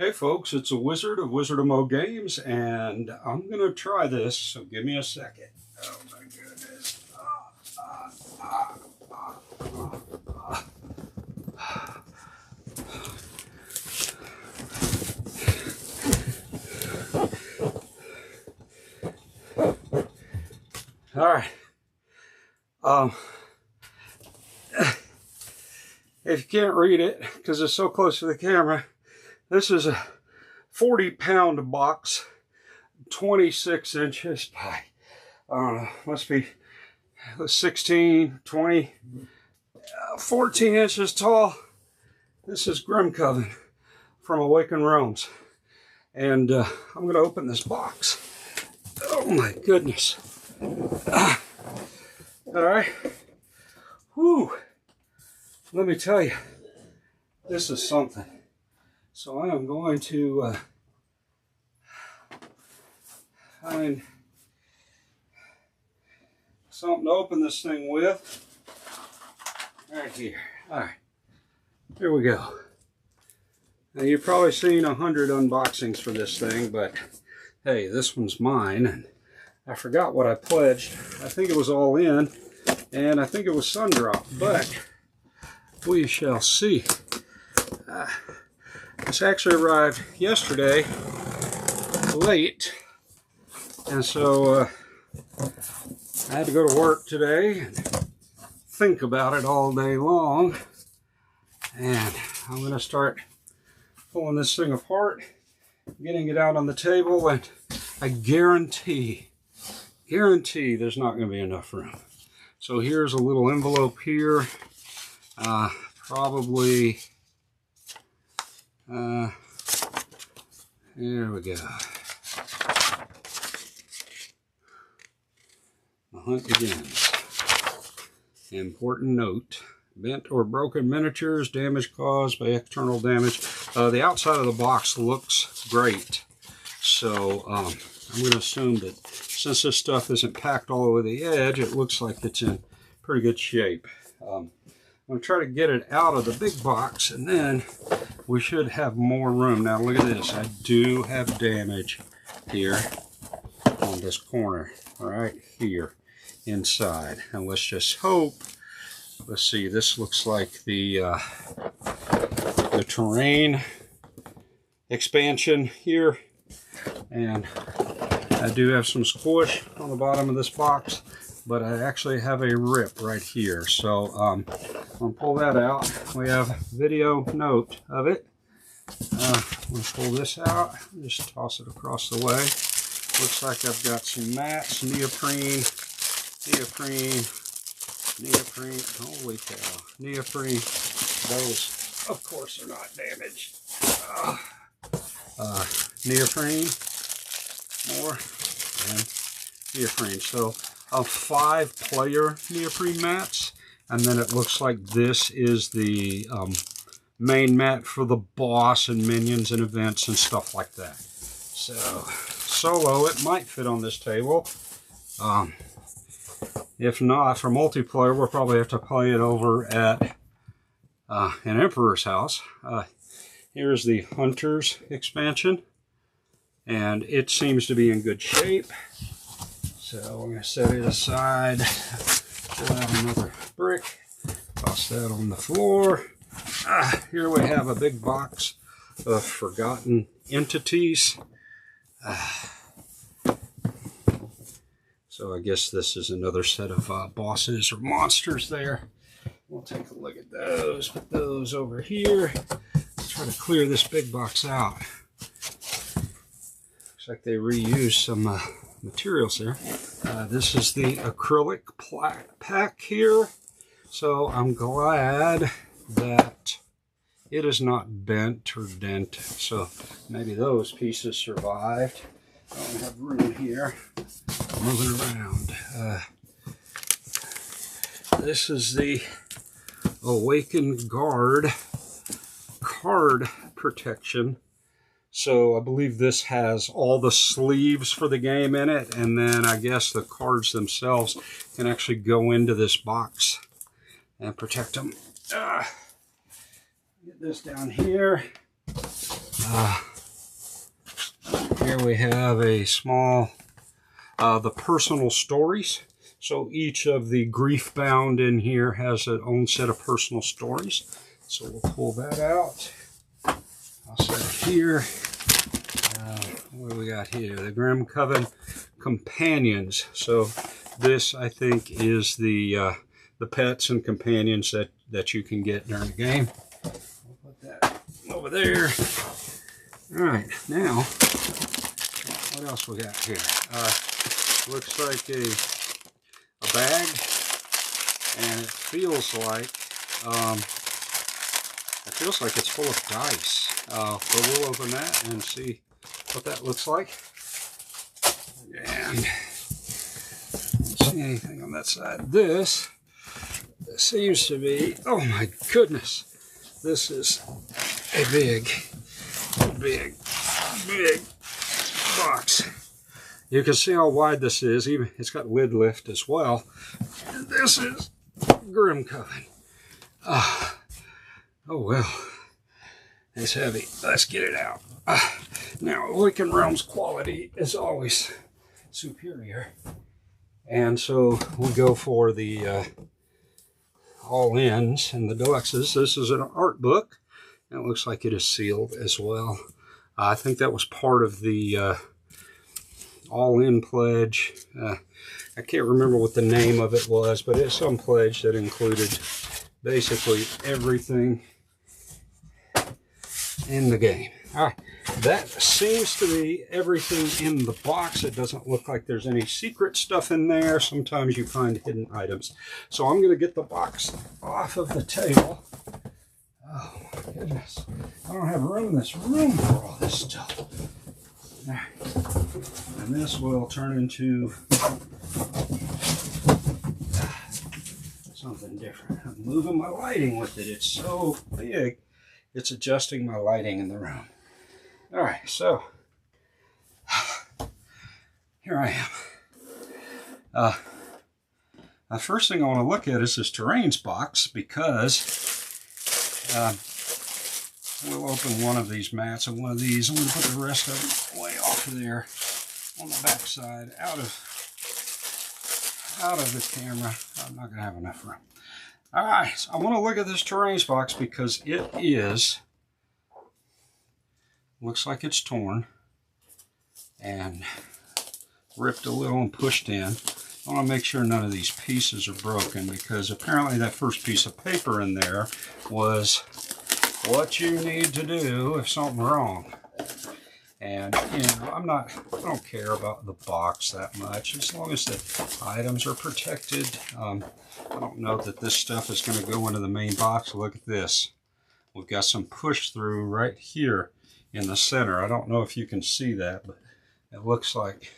Hey folks, it's a Wizard of Wizard of Mo Games, and I'm going to try this, so give me a second. Oh my goodness. Alright. If you can't read it, because it's so close to the camera, this is a 40-pound box, 26 inches by, I don't know, must be 16, 20, 14 inches tall. This is GRIMCOVEN from Awaken Realms. And I'm going to open this box. Oh my goodness. All right. Whew. Let me tell you, this is something. So I am going to find something to open this thing with. Right here. All right. Here we go. Now you've probably seen 100 unboxings for this thing, but hey, this one's mine. And I forgot what I pledged. I think it was all in, and I think it was Sundrop, but we shall see. This actually arrived yesterday, late, and so I had to go to work today and think about it all day long. And I'm going to start pulling this thing apart, getting it out on the table, and I guarantee there's not going to be enough room. So here's a little envelope here, probably, here we go. The hunt begins. Important note. Bent or broken miniatures, damage caused by external damage. The outside of the box looks great. So I'm going to assume that since this stuff isn't packed all over the edge, it looks like it's in pretty good shape. I'm going to try to get it out of the big box, and then we should have more room. Now look at this. I do have damage here on this corner, right here inside. And let's just hope. Let's see, this looks like the terrain expansion here. And I do have some squish on the bottom of this box, but I actually have a rip right here. So I'm going to pull that out. We have a video note of it. I'm going to pull this out, just toss it across the way. Looks like I've got some mats, neoprene, holy cow, neoprene. Those, of course, are not damaged. Neoprene, more, and neoprene. So 5-player neoprene mats, and then it looks like this is the main mat for the boss and minions and events and stuff like that. So solo, it might fit on this table. If not, for multiplayer, we'll probably have to play it over at an Emperor's house. Here's the Hunter's expansion, and it seems to be in good shape. So we're going to set it aside, pull out another brick, toss that on the floor. Here we have a big box of forgotten entities. So I guess this is another set of bosses or monsters there. We'll take a look at those, put those over here. Let's try to clear this big box out. Looks like they reused some materials there. This is the acrylic pack here. So I'm glad that it is not bent or dented. So maybe those pieces survived. I don't have room here. Moving around. This is the Awaken card protection. So I believe this has all the sleeves for the game in it, and then I guess the cards themselves can actually go into this box and protect them. Get this down here. Here we have a small, the personal stories. So each of the grief bound in here has its own set of personal stories. So we'll pull that out. I'll set it here. What do we got here? The GRIMCOVEN companions. So this, I think, is the pets and companions that you can get during the game. We'll put that over there. All right, now what else we got here? Looks like a bag, and it feels like it's full of dice. So we'll open that and see what that looks like. And don't see anything on that side. This seems to be, oh my goodness, this is a big box. You can see how wide this is. Even it's got lid lift as well. And this is GRIMCOVEN. Oh well, it's heavy. Let's get it out. Now, Awaken Realms quality is always superior, and so we go for the all-ins and the deluxes. This is an art book. It looks like it is sealed as well. I think that was part of the all-in pledge. I can't remember what the name of it was, but it's some pledge that included basically everything in the game. All right, that seems to be everything in the box. It doesn't look like there's any secret stuff in there. Sometimes you find hidden items. So I'm going to get the box off of the table. Oh my goodness, I don't have room in this room for all this stuff. All right. And this will turn into something different. I'm moving my lighting with it. It's so big, it's adjusting my lighting in the room. All right, so here I am. The first thing I want to look at is this terrains box, because we'll open one of these mats and one of these. I'm going to put the rest of them way off of there on the back side, out of the camera. I'm not going to have enough room. All right, so I want to look at this terrains box because it is, looks like it's torn and ripped a little and pushed in. I want to make sure none of these pieces are broken, because apparently that first piece of paper in there was what you need to do if something's wrong. And, you know, I don't care about the box that much, as long as the items are protected. I don't know that this stuff is going to go into the main box. Look at this. We've got some push through right here in the center. I don't know if you can see that, but it looks like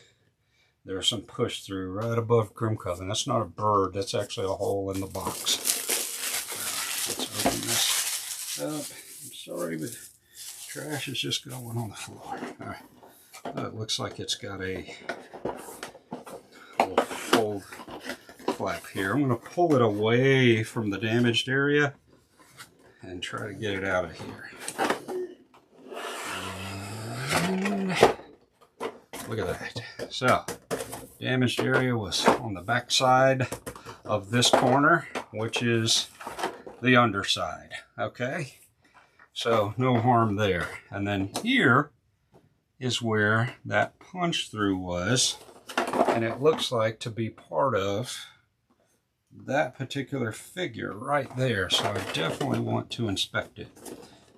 there's some push through right above GRIMCOVEN. That's not a bird, that's actually a hole in the box. Let's open this up. I'm sorry, but trash is just going on the floor. All right. It looks like it's got a little fold flap here. I'm going to pull it away from the damaged area and try to get it out of here. And look at that. So, damaged area was on the back side of this corner, which is the underside. Okay, so no harm there. And then here is where that punch through was, and it looks like to be part of that particular figure right there. So I definitely want to inspect it.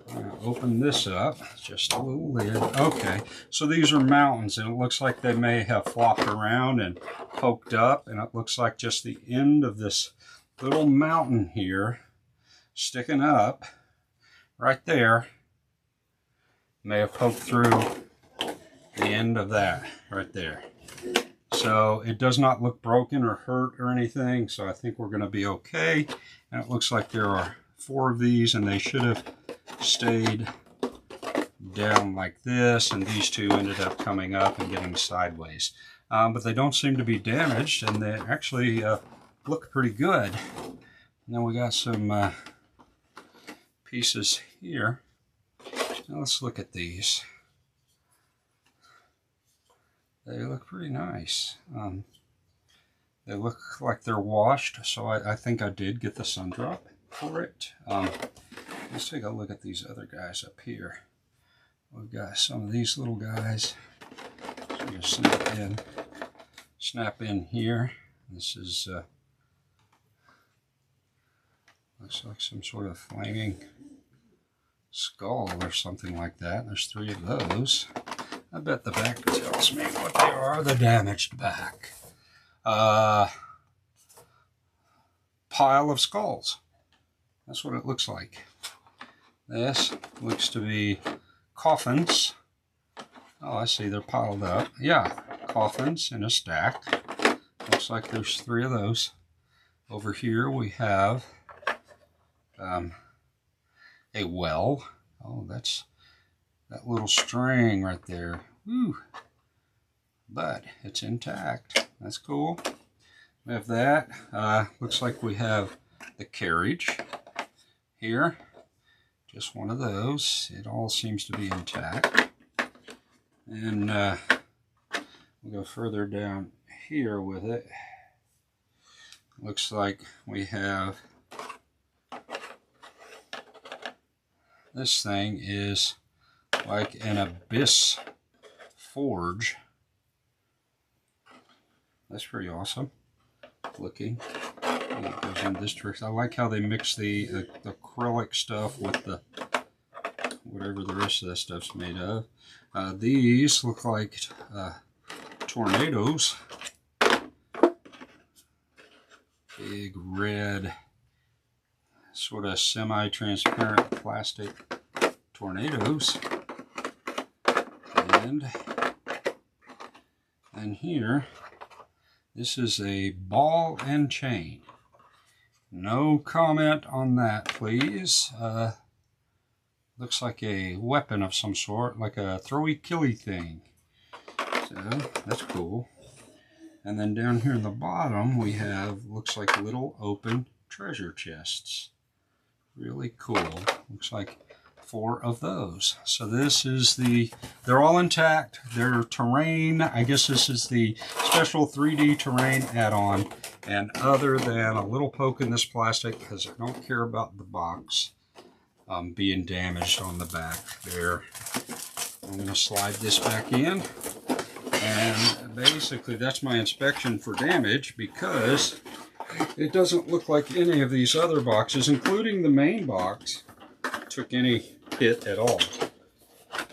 I'm going to open this up, just a little lid. Okay, so these are mountains, and it looks like they may have flopped around and poked up, and it looks like just the end of this little mountain here sticking up right there may have poked through the end of that right there. So it does not look broken or hurt or anything, so I think we're going to be okay. And it looks like there are 4 of these, and they should have stayed down like this, and these 2 ended up coming up and getting sideways. But they don't seem to be damaged, and they actually look pretty good. And then we got some pieces here. Now let's look at these. They look pretty nice. They look like they're washed, so I think I did get the sun drop for it. Let's take a look at these other guys up here. We've got some of these little guys. So you snap in here. This is looks like some sort of flaming skull or something like that. There's 3 of those. I bet the back tells me what they are. The damaged back. Pile of skulls. That's what it looks like. This looks to be coffins. Oh, I see, they're piled up. Yeah, coffins in a stack. Looks like there's 3 of those. Over here we have a well. Oh, that's that little string right there. Woo. But it's intact. That's cool. We have that. Looks like we have the carriage here. Just one of those. It all seems to be intact. And we'll go further down here with it. Looks like we have this thing is like an abyss forge. That's pretty awesome looking. It goes in this trick. I like how they mix the acrylic stuff with the whatever the rest of that stuff's made of. These look like tornadoes. Big red, sort of semi-transparent plastic tornadoes. And here, this is a ball and chain. No comment on that, please. Looks like a weapon of some sort, like a throwy killy thing. So that's cool. And then down here in the bottom, we have, looks like little open treasure chests. Really cool. Looks like 4 of those. So this is they're all intact. They're terrain. I guess this is the special 3D terrain add-on. And other than a little poke in this plastic, because I don't care about the box being damaged on the back there. I'm going to slide this back in. And basically that's my inspection for damage, because it doesn't look like any of these other boxes, including the main box, took any hit at all.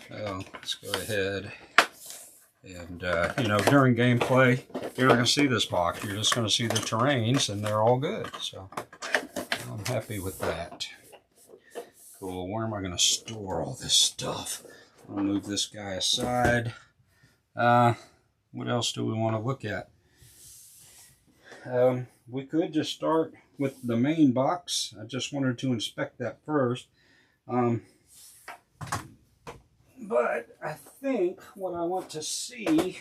So let's go ahead and, you know, during gameplay, you're not going to see this box. You're just going to see the terrains, and they're all good. So I'm happy with that. Cool. Where am I going to store all this stuff? I'll move this guy aside. What else do we want to look at? We could just start with the main box. I just wanted to inspect that first. But I think what I want to see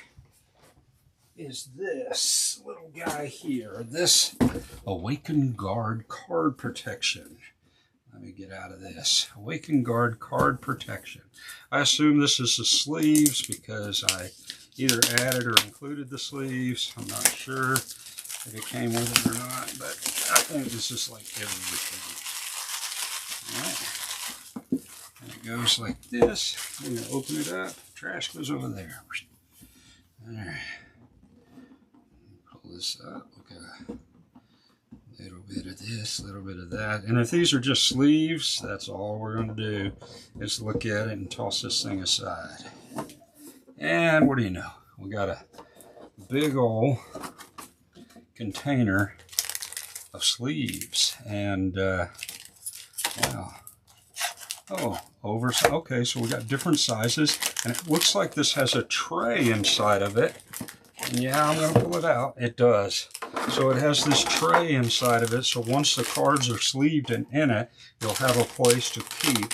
is this little guy here. This Awaken Guard card protection. Let me get out of this. Awaken Guard card protection. I assume this is the sleeves because I either added or included the sleeves. I'm not sure if it came with it or not, but I think this is like everything. Alright. And it goes like this. I'm going to open it up. Trash goes over there. Alright. Pull this up. Okay. A little bit of this, a little bit of that. And if these are just sleeves, that's all we're going to do is look at it and toss this thing aside. And what do you know? We got a big old container of sleeves. And, wow. Oh, okay, so we got different sizes. And it looks like this has a tray inside of it. And yeah, I'm going to pull it out. It does. So it has this tray inside of it, so once the cards are sleeved and in it, you'll have a place to keep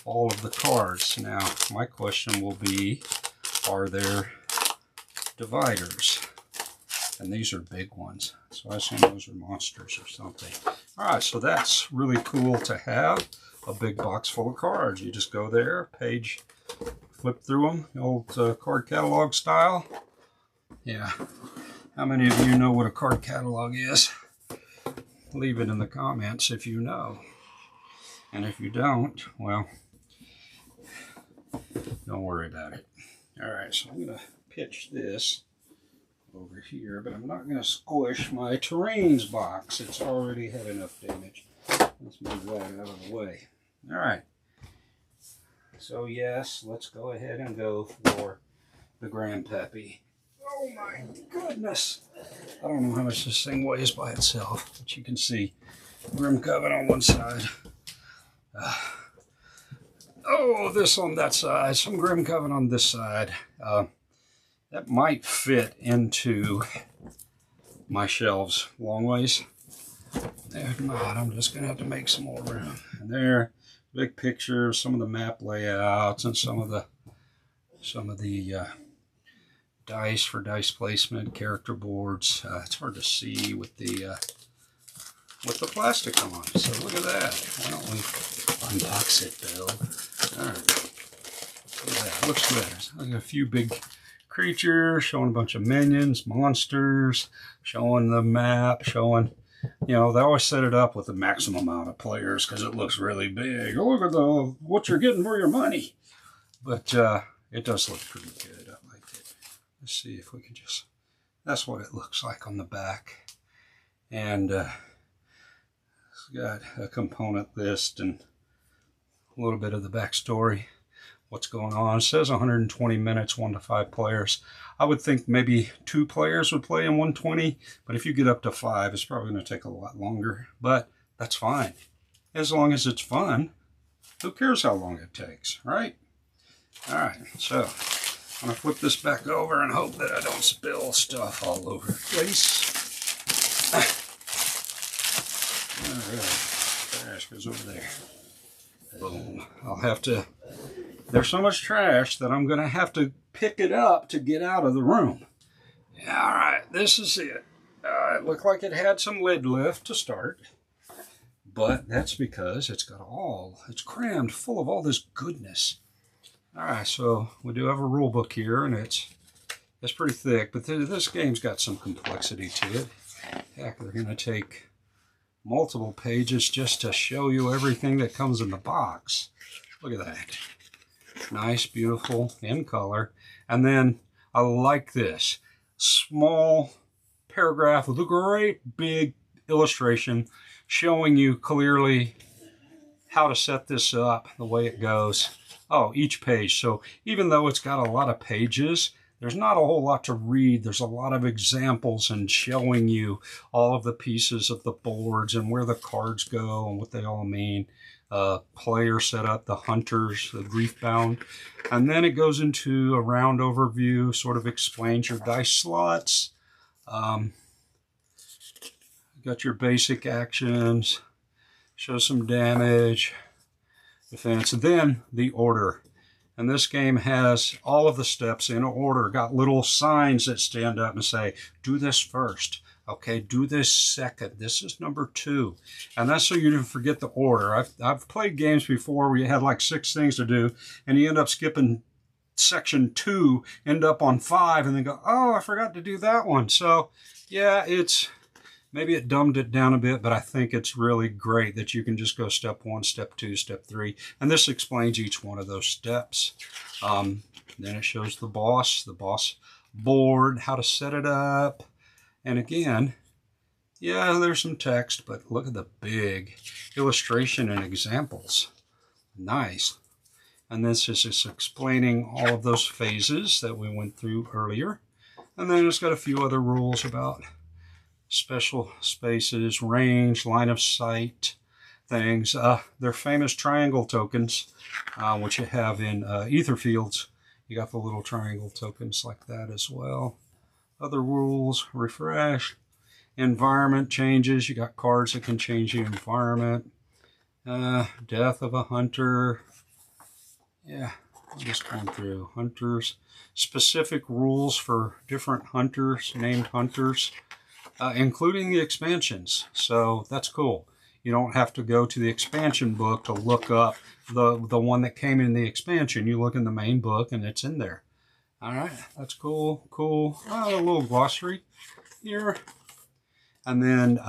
all of the cards. Now, my question will be, are there dividers? And these are big ones, so I assume those are monsters or something. All right, so that's really cool to have, a big box full of cards. You just go there, page, flip through them, the old card catalog style. Yeah. How many of you know what a card catalog is? Leave it in the comments if you know. And if you don't, well, don't worry about it. All right, so I'm going to pitch this over here, but I'm not going to squish my terrains box. It's already had enough damage. Let's move that out of the way. All right. So yes, let's go ahead and go for the Grandpappy. Oh my goodness. I don't know how much this thing weighs by itself, but you can see GRIMCOVEN on one side. Oh, this on that side, some GRIMCOVEN on this side. That might fit into my shelves long ways. If not, I'm just gonna have to make some more room. And there, big picture, some of the map layouts and some of the dice for dice placement, character boards. It's hard to see with the plastic on. So look at that. Why don't we unbox it, Bill? All right. Look at that. Looks good. There's a few big creatures, showing a bunch of minions, monsters, showing the map, showing, you know, they always set it up with the maximum amount of players because it looks really big. Oh, look at what you're getting for your money. But it does look pretty good. I like it. Let's see if we can just, that's what it looks like on the back. And it's got a component list and a little bit of the backstory, what's going on. It says 120 minutes, 1 to 5 players. I would think maybe 2 players would play in 120, but if you get up to 5, it's probably going to take a lot longer. But that's fine. As long as it's fun, who cares how long it takes, right? All right, so I'm going to flip this back over and hope that I don't spill stuff all over the place. All right, trash goes over there. Boom. I'll have to, there's so much trash that I'm going to have to pick it up to get out of the room. All right, this is it. It looked like it had some lid lift to start, but that's because it's crammed full of all this goodness. All right, so we do have a rule book here, and it's pretty thick, but this game's got some complexity to it. Heck, they're going to take multiple pages just to show you everything that comes in the box. Look at that. Nice, beautiful, in color. And then I like this small paragraph with a great big illustration showing you clearly how to set this up, the way it goes. Oh, each page. So even though it's got a lot of pages, there's not a whole lot to read. There's a lot of examples and showing you all of the pieces of the boards and where the cards go and what they all mean. Player setup, the hunters, the grief-bound. And then it goes into a round overview, sort of explains your dice slots. Got your basic actions, shows some damage, defense, and then the order. And this game has all of the steps in order, got little signs that stand up and say, do this first. Okay, do this second. This is number 2. And that's so you don't forget the order. I've played games before where you had like 6 things to do, and you end up skipping section 2, end up on 5, and then go, oh, I forgot to do that one. So, yeah, maybe it dumbed it down a bit, but I think it's really great that you can just go step 1, step 2, step 3. And this explains each one of those steps. Then it shows the boss board, how to set it up. And again, yeah, there's some text, but look at the big illustration and examples. Nice. And this is just explaining all of those phases that we went through earlier. And then it's got a few other rules about special spaces, range, line of sight things. They're famous triangle tokens, which you have in ether fields. You got the little triangle tokens like that as well. Other rules, refresh, environment changes. You got cards that can change the environment. Death of a hunter. Yeah, I'm just going through hunters. Specific rules for different hunters, named hunters, including the expansions. So that's cool. You don't have to go to the expansion book to look up the one that came in the expansion. You look in the main book and it's in there. All right, that's cool, cool. A little glossary here. And then,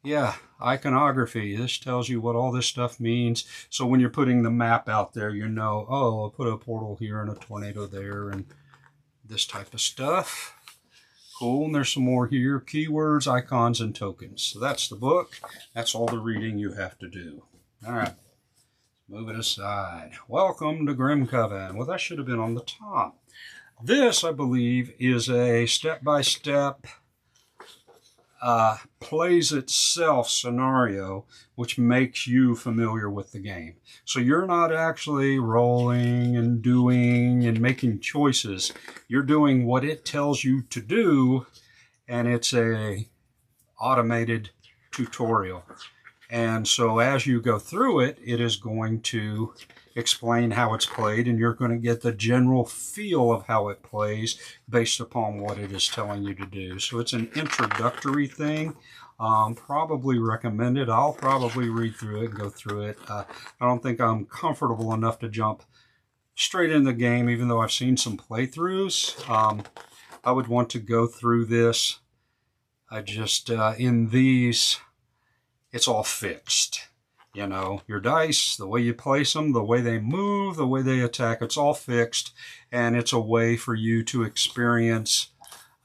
yeah, iconography. This tells you what all this stuff means. So when you're putting the map out there, you know, oh, I'll put a portal here and a tornado there and this type of stuff. Cool, and there's some more here. Keywords, icons, and tokens. So that's the book. That's all the reading you have to do. All right, move it aside. Welcome to GRIMCOVEN. Well, that should have been on the top. This, I believe, is a step-by-step plays itself scenario, which makes you familiar with the game. So you're not actually rolling and doing and making choices. You're doing what it tells you to do, and it's a automated tutorial. And so as you go through it, it is going to explain how it's played, and you're going to get the general feel of how it plays based upon what it is telling you to do. So it's an introductory thing. Probably recommend it. I'll probably read through it and go through it. I don't think I'm comfortable enough to jump straight in the game, even though I've seen some playthroughs. I would want to go through this. In these, it's all fixed. You know, your dice, the way you place them, the way they move, the way they attack, it's all fixed. And it's a way for you to experience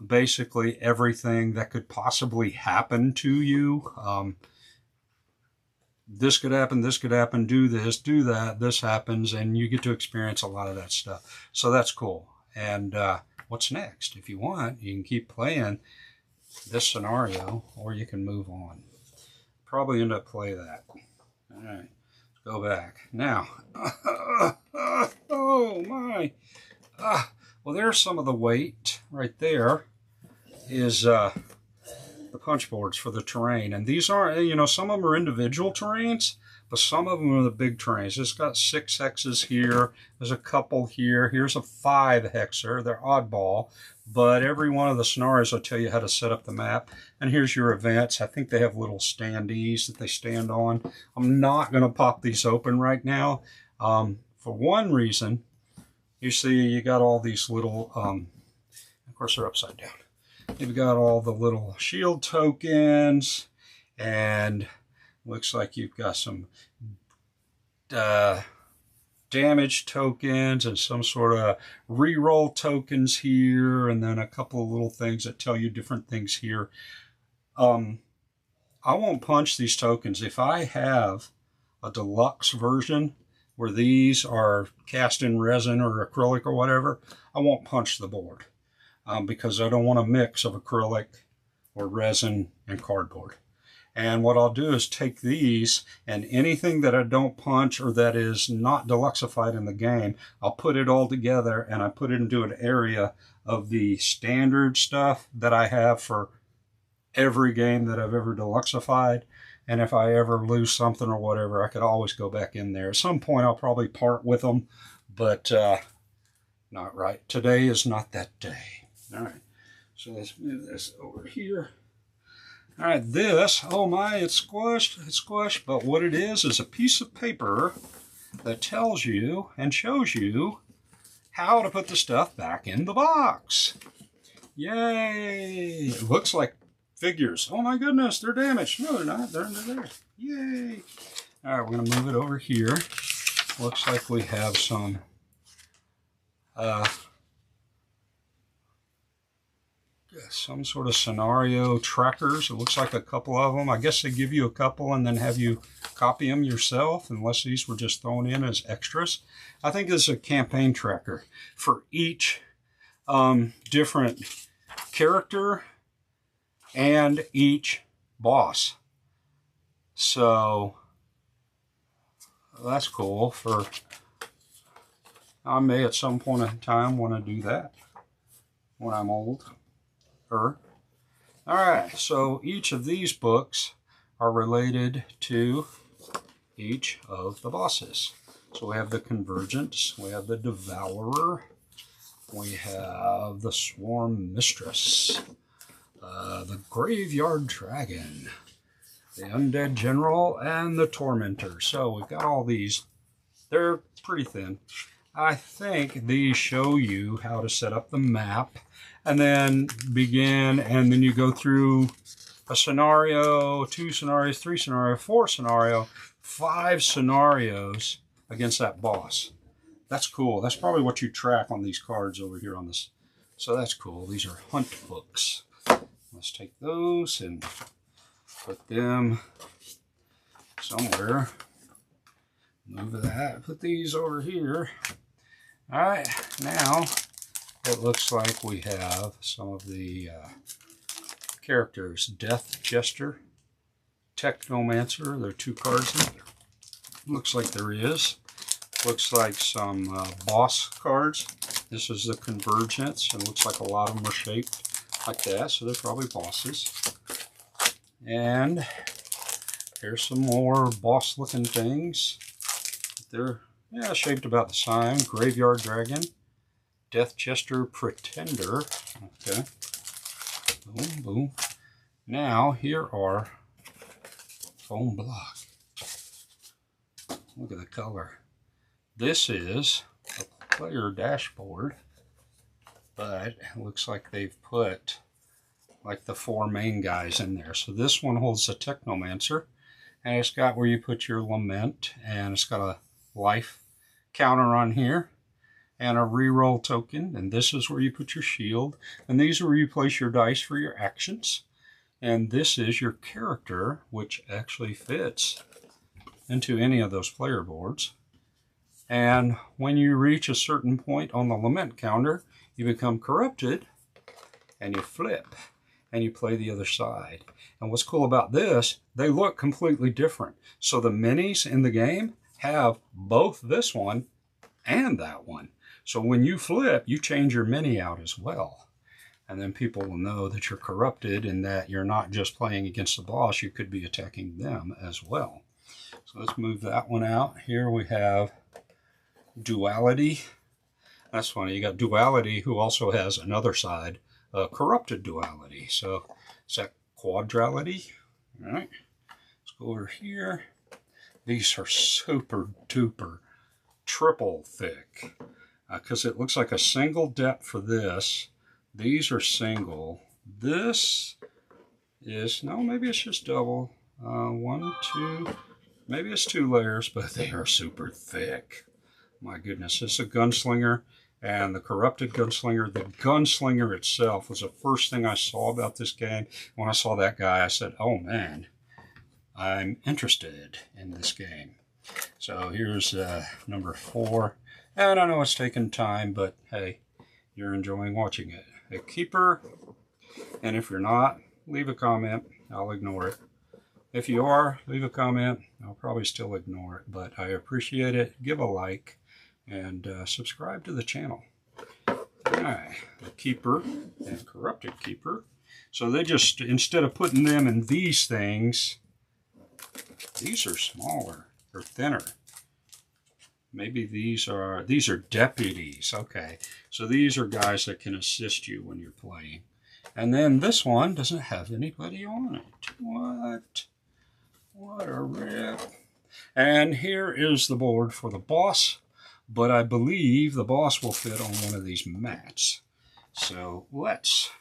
basically everything that could possibly happen to you. This could happen, do this, do that, this happens, and you get to experience a lot of that stuff. So that's cool. And what's next? If you want, you can keep playing this scenario, or you can move on. Probably end up playing that. All right, go back. Now, oh my. Well, there's some of the weight right there is the punch boards for the terrain. And these are, you know, some of them are individual terrains, but some of them are the big terrains. It's got 6 hexes here. There's a couple here. Here's a 5 hexer. They're oddball, but every one of the scenarios will tell you how to set up the map. And here's your events. I think they have little standees that they stand on. I'm not going to pop these open right now. For one reason, you see you got all these little, of course they're upside down. You've got all the little shield tokens, and looks like you've got some damage tokens and some sort of reroll tokens here, and then a couple of little things that tell you different things here. I won't punch these tokens. If I have a deluxe version where these are cast in resin or acrylic or whatever, I won't punch the board because I don't want a mix of acrylic or resin and cardboard. And what I'll do is take these, and anything that I don't punch or that is not deluxified in the game, I'll put it all together and I put it into an area of the standard stuff that I have for every game that I've ever deluxified. And if I ever lose something or whatever, I could always go back in there. At some point, I'll probably part with them, but not right. Today is not that day. All right, so let's move this over here. All right, this, oh my, it's squished, but what it is a piece of paper that tells you and shows you how to put the stuff back in the box. Yay! It looks like figures. Oh my goodness, they're damaged. No, they're not. They're under there. Yay! All right, we're going to move it over here. Looks like we have some sort of scenario trackers. It looks like a couple of them. I guess they give you a couple and then have you copy them yourself, unless these were just thrown in as extras. I think this is a campaign tracker for each different character and each boss. So that's cool. For I may at some point in time want to do that when I'm old. All right, so each of these books are related to each of the bosses. So we have the Convergence, we have the Devourer, we have the Swarm Mistress, the Graveyard Dragon, the Undead General, and the Tormentor. So we've got all these. They're pretty thin. I think these show you how to set up the map and then begin, and then you go through a scenario, 2 scenarios, 3 scenarios, 4 scenarios, 5 scenarios against that boss. That's cool. That's probably what you track on these cards over here on this. So that's cool. These are hunt books. Let's take those and put them somewhere. Move that. Put these over here. All right. Now it looks like we have some of the characters. Death Jester, Technomancer. There are 2 cards in there. Looks like there is. Looks like some boss cards. This is the Convergence, and looks like a lot of them are shaped like that, so they're probably bosses. And here's some more boss-looking things. They're, yeah, shaped about the same. Graveyard Dragon, Death Jester Pretender. Okay. Boom, boom. Now, here are foam block. Look at the color. This is a player dashboard, but it looks like they've put like the 4 main guys in there. So this one holds the Technomancer, and it's got where you put your lament, and it's got a life counter on here and a reroll token, and this is where you put your shield, and these are where you place your dice for your actions, and this is your character, which actually fits into any of those player boards. And when you reach a certain point on the lament counter, you become corrupted, and you flip, and you play the other side. And what's cool about this, they look completely different. So the minis in the game have both this one and that one. So when you flip, you change your mini out as well. And then people will know that you're corrupted and that you're not just playing against the boss, you could be attacking them as well. So let's move that one out. Here we have Duality. That's funny. You got Duality, who also has another side, Corrupted Duality. So is that Quadrality? All right. Let's go over here. These are super duper triple thick because it looks like a single depth for this. These are single. This is, no, maybe it's just double. 1, 2, maybe it's 2 layers, but they are super thick. My goodness, this is a gunslinger, and the Corrupted Gunslinger. The Gunslinger itself was the first thing I saw about this game. When I saw that guy, I said, oh man, I'm interested in this game. So here's number 4. And I know it's taken time, but hey, you're enjoying watching it. A Keeper, and if you're not, leave a comment. I'll ignore it. If you are, leave a comment. I'll probably still ignore it, but I appreciate it. Give a like and subscribe to the channel. Alright, the Keeper and Corrupted Keeper. So they just, instead of putting them in these things, these are smaller or thinner. Maybe these are deputies. Okay, so these are guys that can assist you when you're playing. And then this one doesn't have anybody on it. What a rip. And here is the board for the boss, but I believe the boss will fit on one of these mats. So let's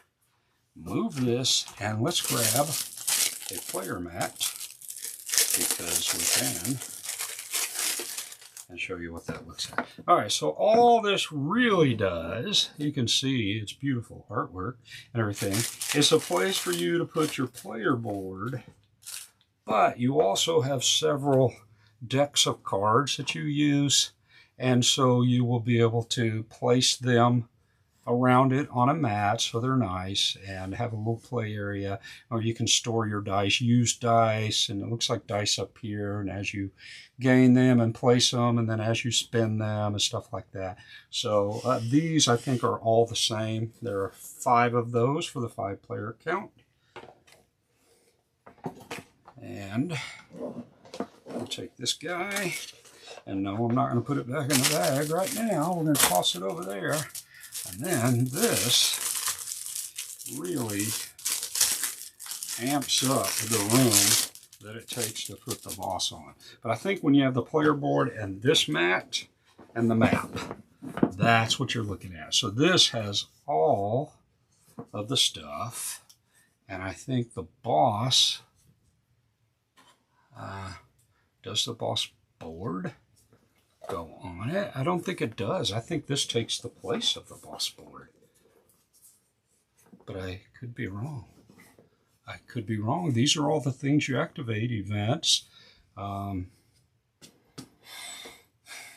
move this and let's grab a player mat, because we can, and show you what that looks like. All right, so all this really does, you can see it's beautiful artwork and everything. It's a place for you to put your player board, but you also have several decks of cards that you use, and so you will be able to place them around it on a mat so they're nice and have a little play area, or you can store your dice, use dice, and it looks like dice up here, and as you gain them and place them, and then as you spin them and stuff like that. So these I think are all the same. There are 5 of those for the 5-player count. And I'll take this guy, and no, I'm not going to put it back in the bag right now. We're going to toss it over there. And then this really amps up the room that it takes to put the boss on. But I think when you have the player board and this mat, and the map. That's what you're looking at. So this has all of the stuff, and I think the boss, does the boss board go on it? I don't think it does. I think this takes the place of the boss board. But I could be wrong. I could be wrong. These are all the things you activate: events,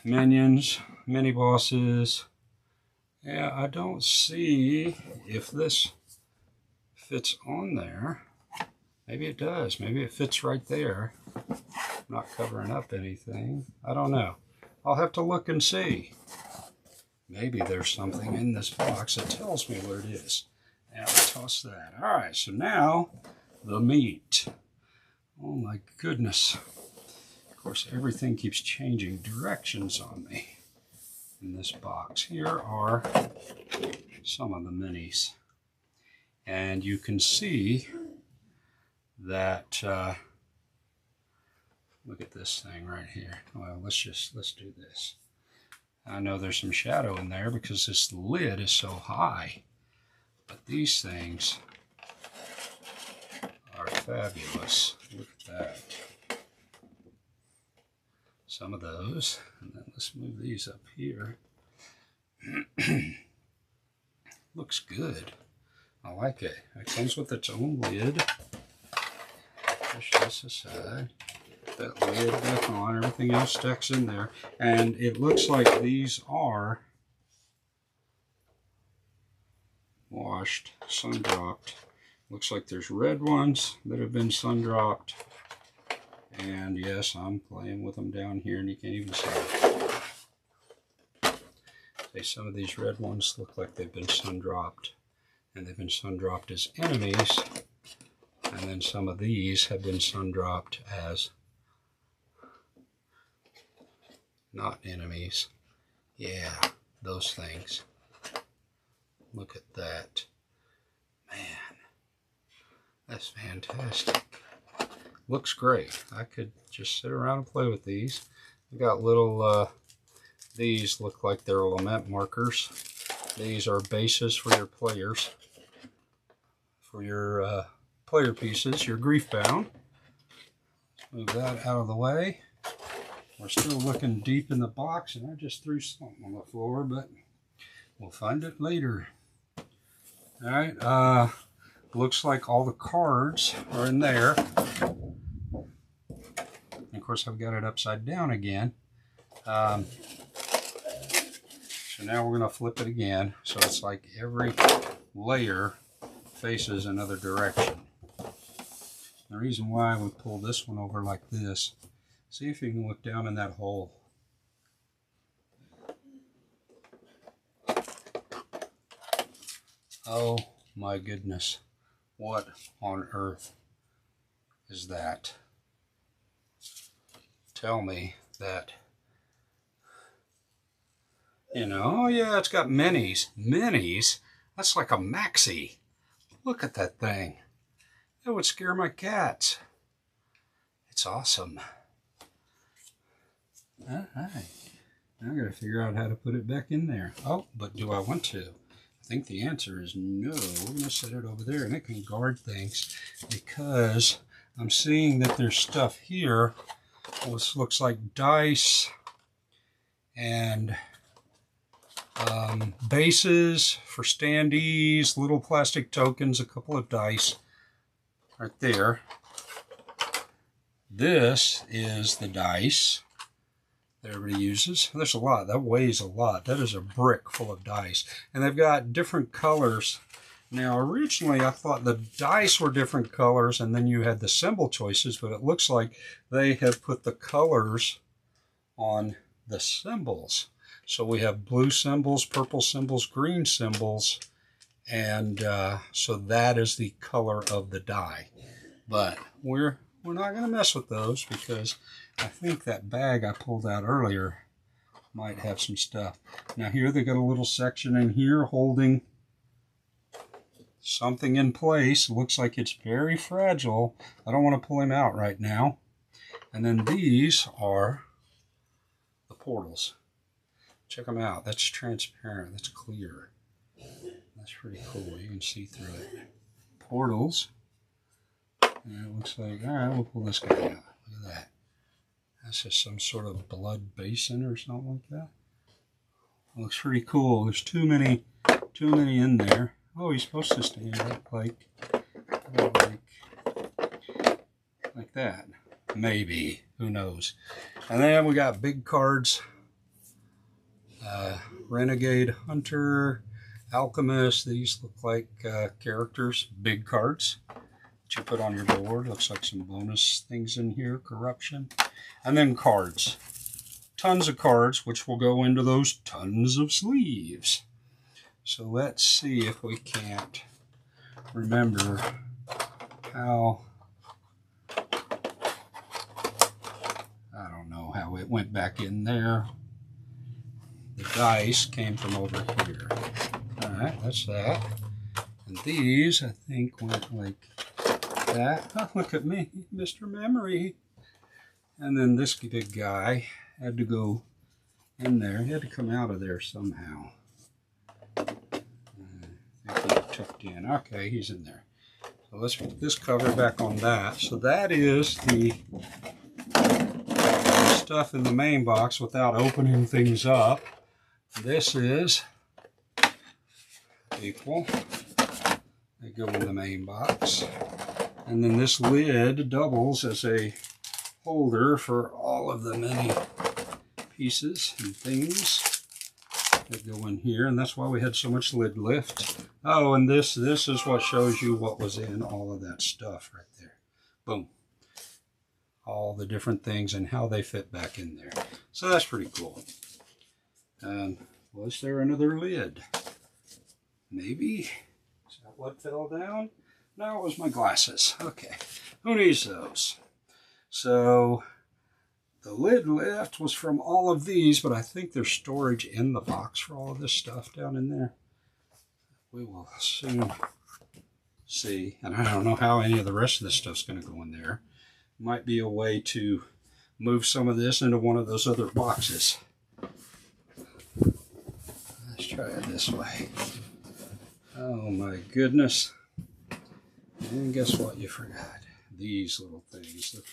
minions, mini bosses. Yeah, I don't see if this fits on there. Maybe it does. Maybe it fits right there. Not covering up anything. I don't know. I'll have to look and see. Maybe there's something in this box that tells me where it is. Now we'll toss that. All right, so now the meat. Oh my goodness. Of course, everything keeps changing directions on me in this box. Here are some of the minis. And you can see that, look at this thing right here. Well, let's do this. I know there's some shadow in there because this lid is so high. But these things are fabulous. Look at that. Some of those. And then let's move these up here. Looks good. I like it. It comes with its own lid. Push this aside. That lid back on. Everything else stacks in there. And it looks like these are washed, sun dropped. Looks like there's red ones that have been sun dropped. And yes, I'm playing with them down here and you can't even see them. See, some of these red ones look like they've been sun dropped. And they've been sun dropped as enemies. And then some of these have been sun dropped as not enemies. Yeah, those things. Look at that. Man, that's fantastic. Looks great. I could just sit around and play with these. I got little, these look like they're lament markers. These are bases for your players. For your player pieces, your grief bound. Move that out of the way. We're still looking deep in the box, and I just threw something on the floor, but we'll find it later. All right, looks like all the cards are in there. And of course, I've got it upside down again. So now we're going to flip it again. So it's like every layer faces another direction. The reason why we pull this one over like this, see if you can look down in that hole. Oh my goodness, what on earth is that? Tell me that, you know, oh yeah, it's got minis. Minis? That's like a maxi. Look at that thing. That would scare my cats. It's awesome. All right. Now I gotta figure out how to put it back in there. Oh, but do I want to? I think the answer is no. We're gonna set it over there and it can guard things because I'm seeing that there's stuff here. This looks like dice and bases for standees, little plastic tokens, a couple of dice right there. This is the dice that everybody uses. There's a lot. That weighs a lot. That is a brick full of dice. And they've got different colors. Now, originally, I thought the dice were different colors, and then you had the symbol choices, but it looks like they have put the colors on the symbols. So we have blue symbols, purple symbols, green symbols, and so that is the color of the die. But we're not going to mess with those because I think that bag I pulled out earlier might have some stuff. Now here they got a little section in here holding something in place. It looks like it's very fragile. I don't want to pull him out right now. And then these are the portals. Check them out. That's transparent. That's clear. That's pretty cool. You can see through it. Portals. And it looks like, all right, we'll pull this guy out. Look at that. That's just some sort of blood basin or something like that. It looks pretty cool. There's too many in there. Oh, he's supposed to stand up like that. Maybe. Who knows? And then we got big cards. Renegade, Hunter, Alchemist. These look like characters. Big cards that you put on your board. Looks like some bonus things in here. Corruption. And then cards. Tons of cards, which will go into those tons of sleeves. So let's see if we can't remember how, I don't know how it went back in there. The dice came from over here. All right, that's that. And these, I think, went like that. Oh, look at me, Mr. Memory. And then this big guy had to go in there. He had to come out of there somehow. I think he tucked in. Okay, he's in there. So let's put this cover back on that. So that is the stuff in the main box without opening things up. This is equal. They go in the main box. And then this lid doubles as a holder for all of the many pieces and things that go in here. And that's why we had so much lid lift. Oh, and this is what shows you what was in all of that stuff right there. Boom. All the different things and how they fit back in there. So that's pretty cool. Was there another lid? Maybe. Is that what fell down? No, it was my glasses. Okay. Who needs those? So the lid lift was from all of these, but I think there's storage in the box for all of this stuff down in there. We will soon see. And I don't know how any of the rest of this stuff's going to go in there. Might be a way to move some of this into one of those other boxes. Let's try it this way. Oh my goodness. And guess what you forgot? These little things, the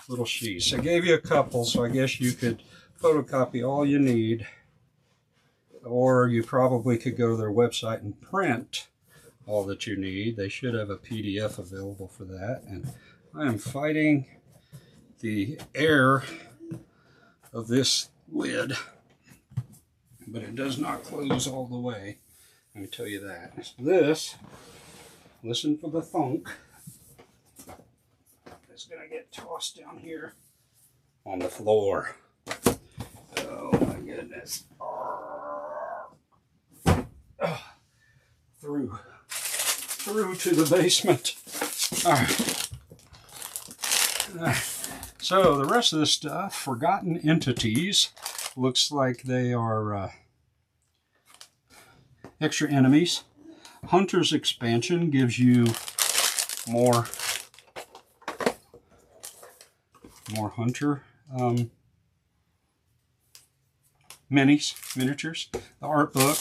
little sheets. I gave you a couple, so I guess you could photocopy all you need. Or you probably could go to their website and print all that you need. They should have a PDF available for that. And I am fighting the air of this lid, but it does not close all the way. Let me tell you that. So this, listen for the thunk. It's going to get tossed down here on the floor. Oh my goodness. Through to the basement. All right. So the rest of this stuff, Forgotten Entities, looks like they are extra enemies. Hunter's Expansion gives you more Hunter miniatures. The art book,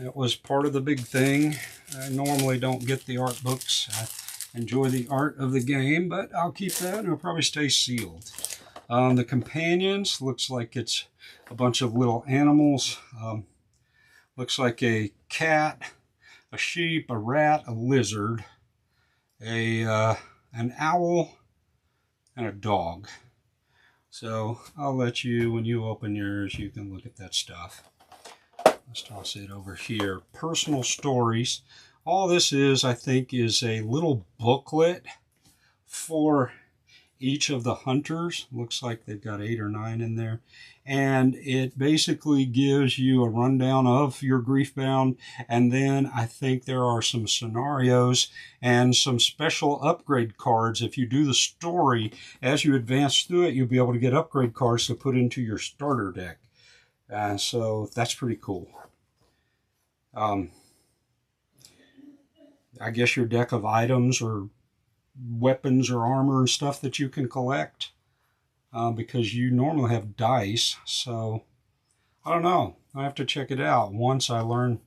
it was part of the big thing. I normally don't get the art books. I enjoy the art of the game, but I'll keep that and it'll probably stay sealed. The companions, looks like it's a bunch of little animals. Looks like a cat, a sheep, a rat, a lizard, an owl, and a dog. So I'll let you, when you open yours, you can look at that stuff. Let's toss it over here. Personal stories. All this is, I think, is a little booklet for each of the hunters. Looks like they've got 8 or 9 in there. And it basically gives you a rundown of your Griefbound. And then I think there are some scenarios and some special upgrade cards. If you do the story, as you advance through it, you'll be able to get upgrade cards to put into your starter deck. So that's pretty cool. I guess your deck of items or weapons or armor and stuff that you can collect, because you normally have dice. So I don't know. I have to check it out once I learn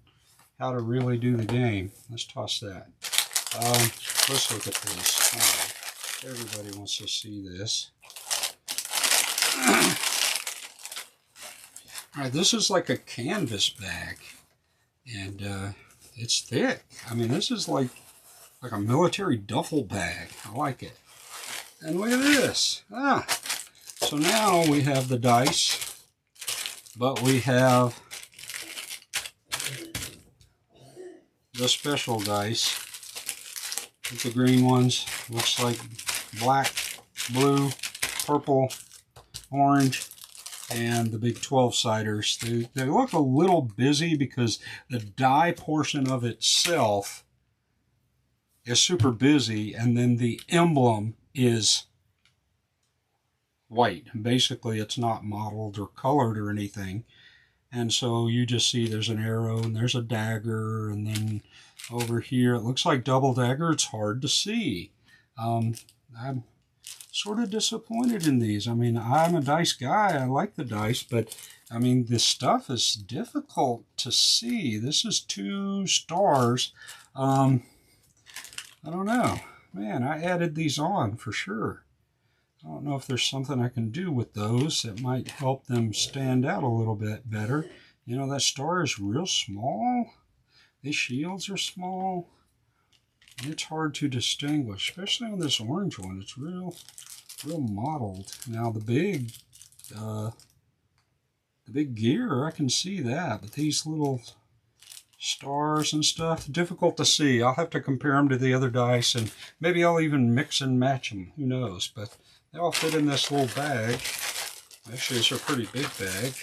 how to really do the game. Let's toss that. Let's look at this. Everybody wants to see this. All right, this is like a canvas bag, and it's thick. I mean, this is like a military duffel bag. I like it. And look at this. So now we have the dice, but we have the special dice. The green ones. Looks like black, blue, purple, orange, and the big 12-siders. They look a little busy because the die portion of itself is super busy, and then the emblem is white. Basically, it's not modeled or colored or anything. And so you just see there's an arrow and there's a dagger, and then over here it looks like double dagger. It's hard to see. I'm sort of disappointed in these. I mean, I'm a dice guy. I like the dice, but I mean, this stuff is difficult to see. This is 2 stars. I don't know. Man, I added these on for sure. I don't know if there's something I can do with those that might help them stand out a little bit better. You know, that star is real small. These shields are small. It's hard to distinguish, especially on this orange one. It's real mottled. Now the big gear, I can see that, but these little stars and stuff, difficult to see. I'll have to compare them to the other dice, and maybe I'll even mix and match them. Who knows? But they all fit in this little bag. Actually, it's a pretty big bag,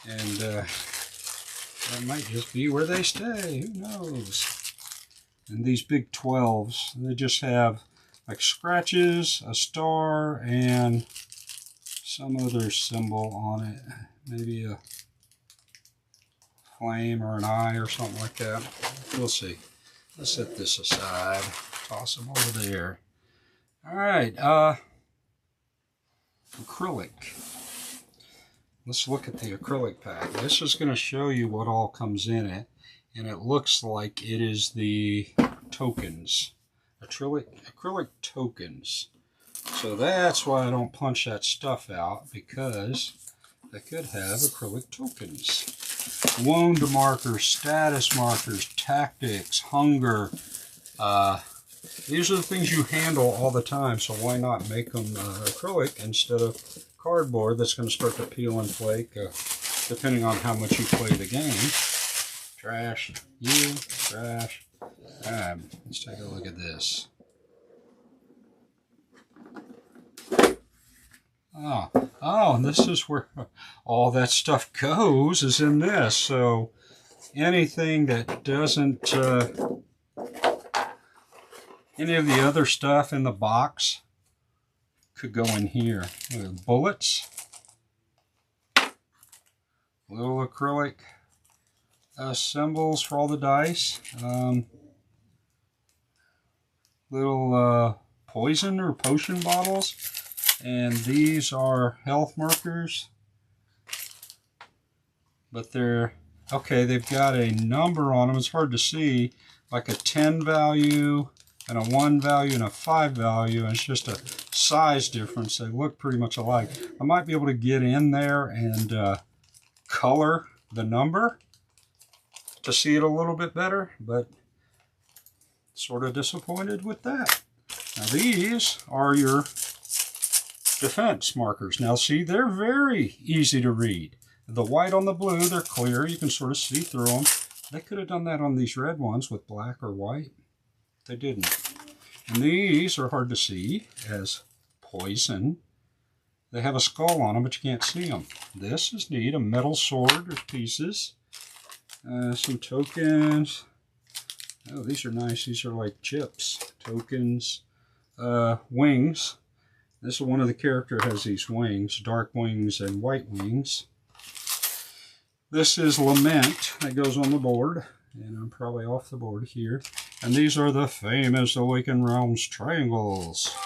and that might just be where they stay. Who knows? And these big 12s, they just have like scratches, a star, and some other symbol on it. Maybe a flame or an eye or something like that. We'll see. Let's set this aside. Toss them over there. All right. Acrylic. Let's look at the acrylic pack. This is going to show you what all comes in it. And it looks like it is the tokens. Acrylic tokens. So that's why I don't punch that stuff out, because I could have acrylic tokens. Wound markers, status markers, tactics, hunger. These are the things you handle all the time, so why not make them acrylic instead of cardboard that's going to start to peel and flake, depending on how much you play the game. Trash, you, trash. Let's take a look at this. Oh, this is where all that stuff goes, is in this. So anything that doesn't, any of the other stuff in the box could go in here. Bullets, little acrylic symbols for all the dice, little poison or potion bottles, and these are health markers, but they're okay. They've got a number on them. It's hard to see, like a 10 value and a 1 value and a 5 value, and it's just a size difference. They look pretty much alike. I might be able to get in there and color the number to see it a little bit better, but sort of disappointed with that. Now these are your defense markers. Now see, they're very easy to read. The white on the blue, they're clear. You can sort of see through them. They could have done that on these red ones with black or white. They didn't. And these are hard to see as poison. They have a skull on them, but you can't see them. This is neat, a metal sword or pieces. Some tokens. Oh, these are nice. These are like chips. Tokens. Wings. This is one of the characters has these wings, dark wings and white wings. This is Lament that goes on the board, and I'm probably off the board here. And these are the famous Awaken Realms triangles.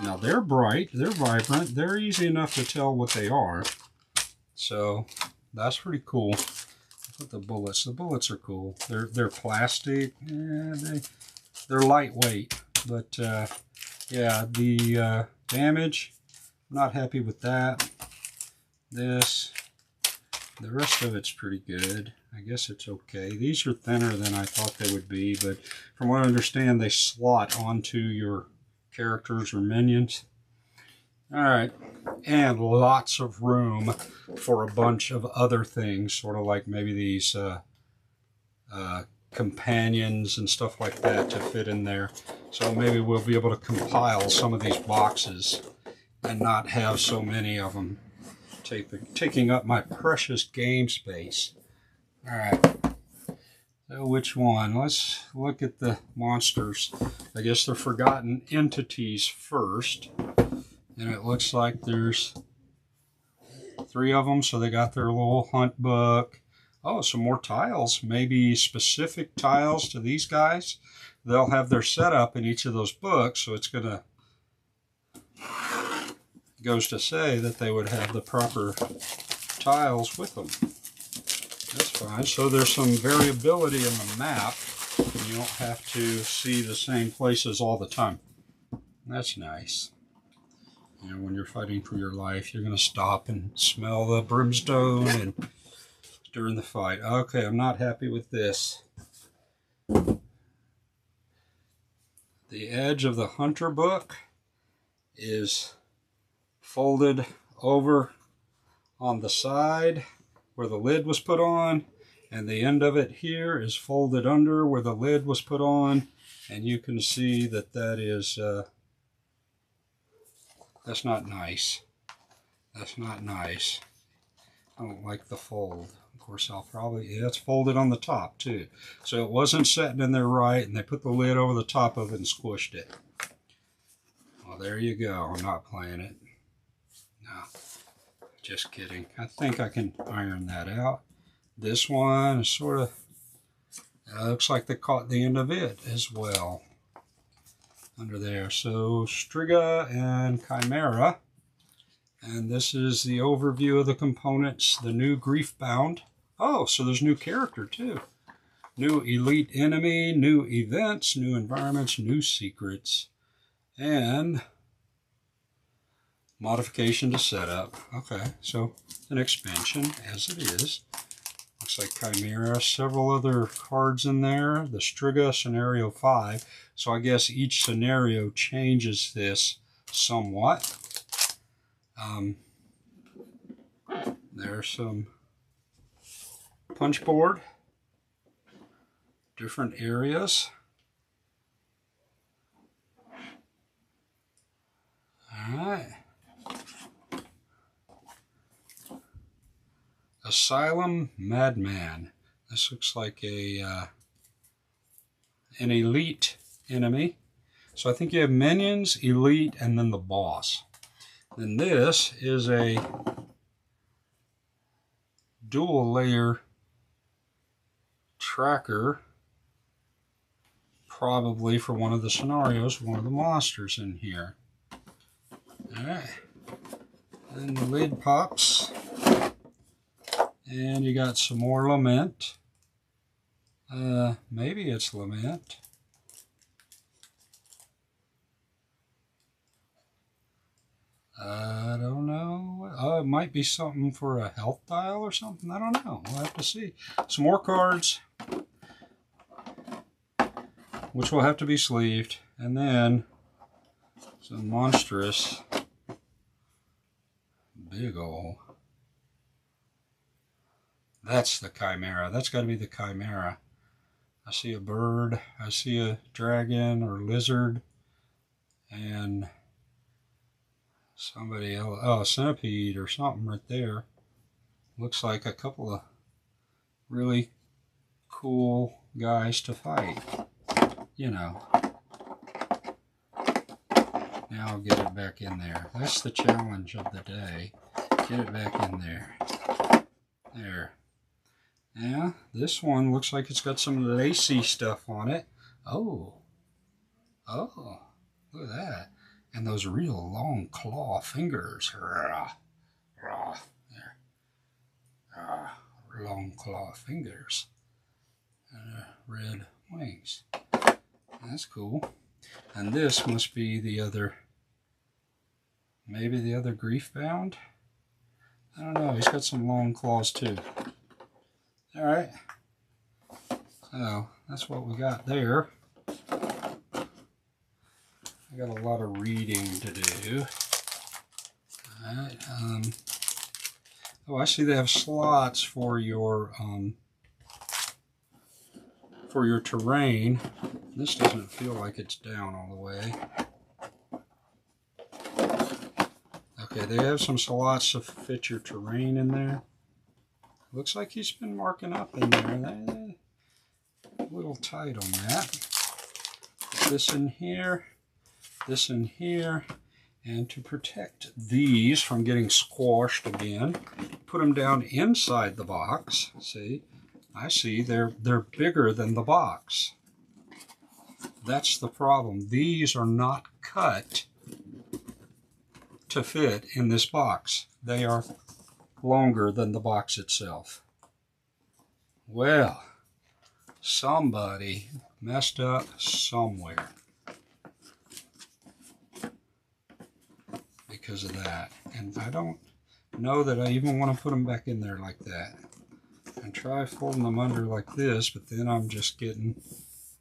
Now they're bright, they're vibrant, they're easy enough to tell what they are. So That's pretty cool. Put the bullets. The bullets are cool. They're plastic. They're lightweight, but yeah, the damage, I'm not happy with that. The rest of it's pretty good. I guess it's okay. These are thinner than I thought they would be, but from what I understand, they slot onto your characters or minions. All right, and lots of room for a bunch of other things, sort of like maybe these companions and stuff like that to fit in there. So maybe we'll be able to compile some of these boxes and not have so many of them taking up my precious game space. All right, so which one? Let's look at the monsters. I guess they're forgotten entities first. And it looks like there's 3 of them, so they got their little hunt book. Oh, some more tiles, maybe specific tiles to these guys. They'll have their setup in each of those books, so it's gonna goes to say that they would have the proper tiles with them. That's fine. So there's some variability in the map. You don't have to see the same places all the time. That's nice. You know, when you're fighting for your life, you're going to stop and smell the brimstone and during the fight. Okay, I'm not happy with this. The edge of the hunter book is folded over on the side where the lid was put on, and the end of it here is folded under where the lid was put on, and you can see that that is that's not nice. That's not nice. I don't like the fold. Of course, I'll probably, yeah, it's folded on the top too. So it wasn't setting in there right, and they put the lid over the top of it and squished it. Well, there you go. I'm not playing it. No, just kidding. I think I can iron that out. This one is sort of, looks like they caught the end of it as well. Under there. So Striga and Chimera. And this is the overview of the components. The new Griefbound. Oh, so there's new character too. New elite enemy, new events, new environments, new secrets. And modification to setup. Okay, so an expansion as it is. Looks like Chimera, several other cards in there. The Striga Scenario 5. So I guess each scenario changes this somewhat. There's some punch board. Different areas. Alright. Asylum Madman. This looks like a an elite enemy. So I think you have minions, elite, and then the boss. Then this is a dual layer tracker, probably for one of the scenarios, one of the monsters in here. Alright. Then the lid pops. And you got some more Lament. Maybe it's Lament. I don't know. Oh, it might be something for a health dial or something. I don't know. We'll have to see. Some more cards, which will have to be sleeved. And then some monstrous big ol'. That's the Chimera. That's got to be the Chimera. I see a bird. I see a dragon or lizard. And somebody else. Oh, a centipede or something right there. Looks like a couple of really cool guys to fight. You know. Now I'll get it back in there. That's the challenge of the day. Get it back in there. There. Yeah, this one looks like it's got some lacy stuff on it. Oh. Oh. Look at that. And those real long claw fingers. There. claw fingers and red wings. That's cool. And this must be the other, maybe the other grief bound. I don't know. He's got some long claws too. All right. So that's what we got there. I got a lot of reading to do. All right. Oh, I see they have slots for your terrain. This doesn't feel like it's down all the way. Okay, they have some slots to fit your terrain in there. Looks like he's been marking up in there. A little tight on that. Put this in here, and to protect these from getting squashed again, put them down inside the box. See, I see they're bigger than the box. That's the problem. These are not cut to fit in this box. They are longer than the box itself. Well, somebody messed up somewhere because of that. And I don't know that I even want to put them back in there like that. And try folding them under like this, but then I'm just getting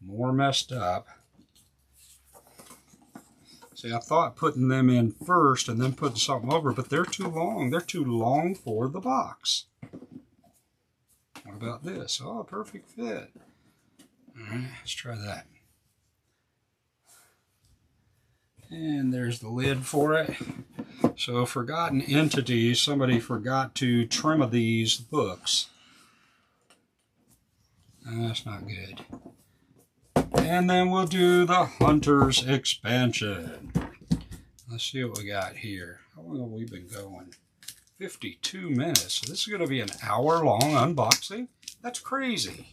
more messed up. See, I thought putting them in first and then putting something over, but they're too long. They're too long for the box. What about this? Oh, perfect fit. All right, let's try that. And there's the lid for it. So, forgotten entities, somebody forgot to trim these books. That's not good. And then we'll do the Hunter's expansion. Let's see what we got here. How long have we been going? 52 minutes. So this is going to be an hour-long unboxing? That's crazy.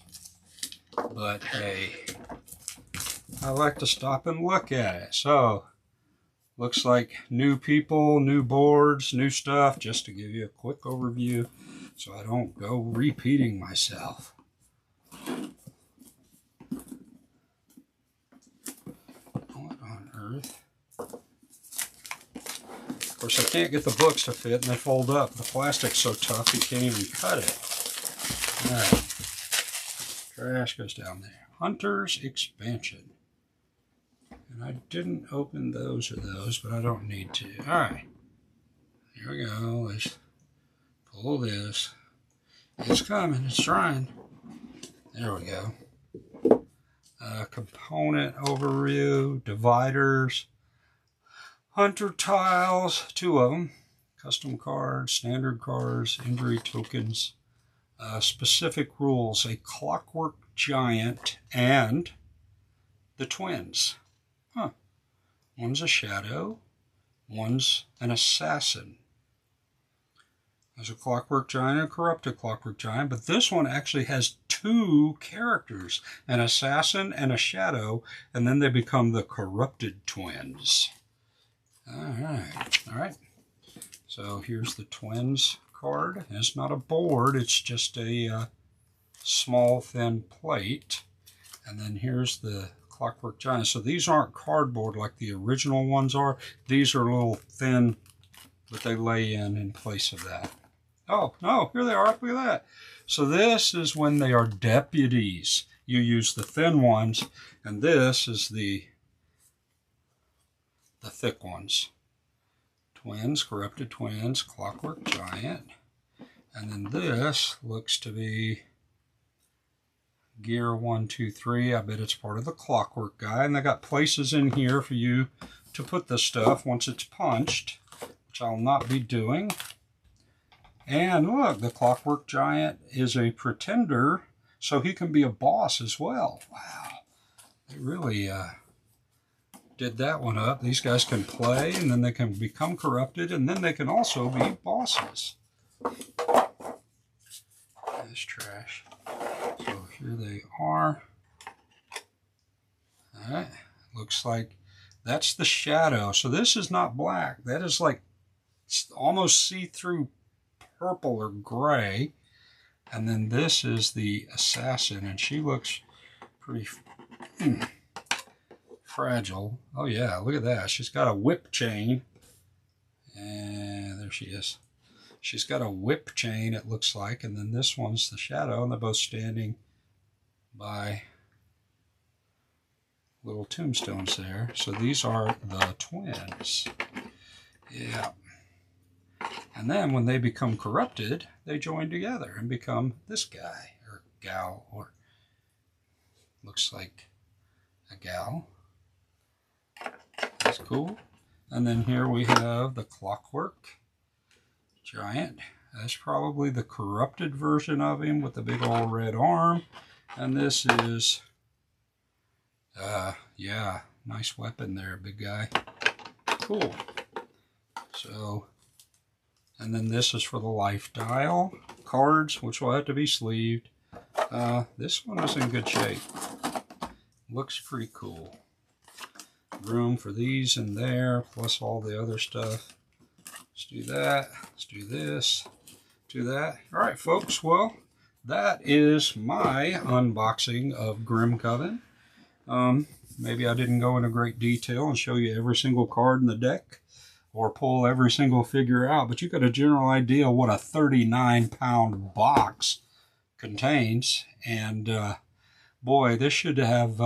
But hey, I like to stop and look at it. So, looks like new people, new boards, new stuff, just to give you a quick overview so I don't go repeating myself. What on earth? Of course, I can't get the books to fit, and they fold up. The plastic's so tough you can't even cut it. All right. Trash goes down there. Hunter's expansion. And I didn't open those or those, but I don't need to. All right. Here we go. Let's pull this. It's coming. It's trying. There we go. Component overview, dividers, hunter tiles, 2 of them, custom cards, standard cards, injury tokens, specific rules, a clockwork giant, and the twins. Huh. One's a shadow, one's an assassin. There's a clockwork giant and a corrupted clockwork giant, but this one actually has 2 characters, an assassin and a shadow, and then they become the corrupted twins. All right. So here's the twins card. It's not a board, it's just a small thin plate. And then here's the clockwork giant. So these aren't cardboard like the original ones are. These are a little thin, but they lay in place of that. Oh, no, here they are. Look at that. So this is when they are deputies. You use the thin ones, and this is the thick ones. Twins, corrupted twins, clockwork giant. And then this looks to be gear 1, 2, 3. I bet it's part of the clockwork guy. And they got places in here for you to put the stuff once it's punched, which I'll not be doing. And look, the clockwork giant is a pretender, so he can be a boss as well. Wow, they really did that one up. These guys can play, and then they can become corrupted, and then they can also be bosses. That's trash. So here they are. All right, looks like that's the shadow. So this is not black. That is like almost see-through purple or gray. And then this is the assassin, and she looks pretty fragile. Oh yeah, look at that. She's got a whip chain. And there she is. She's got a whip chain, it looks like. And then this one's the shadow, and they're both standing by little tombstones there. So these are the twins. Yeah. And then when they become corrupted, they join together and become this guy, or gal, or looks like a gal. That's cool. And then here we have the Clockwork Giant. That's probably the corrupted version of him with the big old red arm. And this is, yeah, nice weapon there, big guy. Cool. So, and then this is for the life dial cards, which will have to be sleeved. This one is in good shape. Looks pretty cool. Room for these in there, plus all the other stuff. Let's do that. Let's do this. Do that. All right, folks. Well, that is my unboxing of GRIMCOVEN. Maybe I didn't go into great detail and show you every single card in the deck or pull every single figure out, but you got a general idea what a 39-pound box contains. And boy, this should have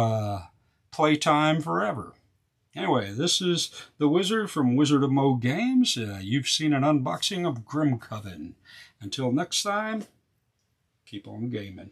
playtime forever. Anyway, this is the Wizard from Wizard of Mo Games. You've seen an unboxing of GRIMCOVEN. Until next time, keep on gaming.